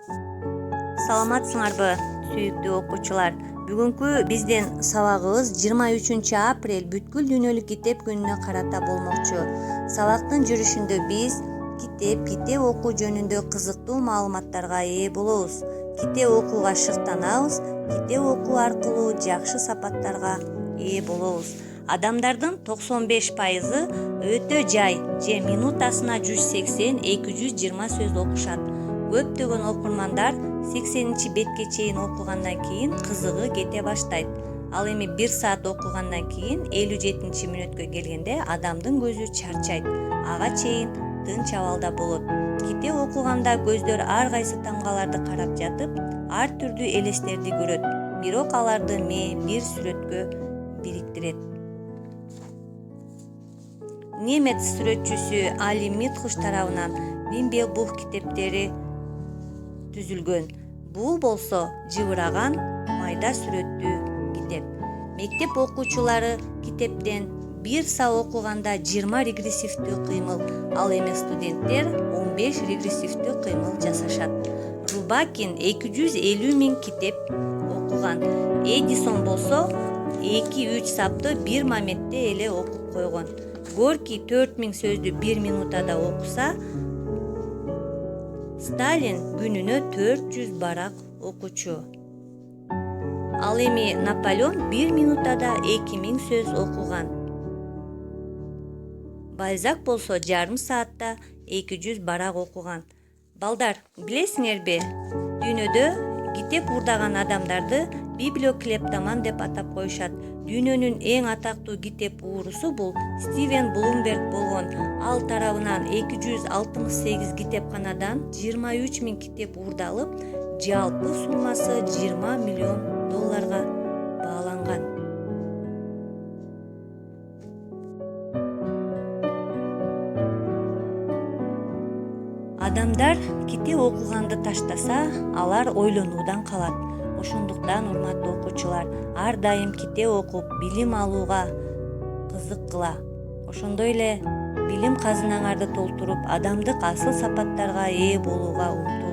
Саламатсыңарбы, сүйүктүү окуучулар? Бүгүнкү биздин сабагыбыз 23 апрель бүткүл дүйнөлүк китеп күнүнө карата болмокчу. Сабактын жүрүшүндө биз китеп окуу жөнүндө кызыктуу маалыматтарга ээ болобуз. Китеп окууга шыктанабыз, китеп окуу аркылуу жакшы сапаттарга ээ болобуз. Адамдардын 95% өтө жай же минутасына 180-220 сөз окушат. Көптөгөн окурмандар 80 бетке чейин окугандан кийин кызыгы кете баштайт. Ал эми 1 саат окугандан кийин 57 мүнөткө келгенде адамдын көзү чарчайт. Ага чейин тынч абалда болот. Китеп окуганда көздөр ар кайсы тамгаларды карап жатып, ар түрдүү элестерди көрөт. Бирок аларды бир сүрөткө бириктирет. Немец сүрөтчүсү Али Митхуш тарабынан Вимбелбух китептери түзүлгөн. Бул болсо жыбыраган майда сүрөттүү китеп. Мектеп окуучулары китептен 1 саа окуганда 20 регрессивдүү кыймыл, ал эми студенттер 15 регрессивдүү кыймыл жасашат. Рубакин 250 000 китеп окуган. Эдисон болсо 2-3 сапты бир моментте эле окуп койгон. Горький 4000 сөздү 1 минутада окуса, Сталин күнүнө 400 барак окучу. Ал эми Наполеон 1 минутада 2000 сөз окуган. Бальзак болсо жарым саатта 200 барак окуган. Балдар, билесиңерби? Дүйнөдө китеп уурдаган адамдарды библиоклептоман деп атап коюшат. Дүйнөнүн эң атактуу китеп уурусу бул Стивен Блумберг болгон. Ал тарабынан 268 китепканадан 23 000 китеп уурдалып, жалпы суммасы $20 миллион бааланган. Адамдар китеп окуганды таштаса, алар ойлонуудан калат. Ошондуктан, урматтуу окуучулар, ар дайым китеп окуп, билим алууга кызыккыла. Ошондой эле билим казынаңарды толтуруп, адамдык асыл сапаттарга ээ болууга умтулуңар.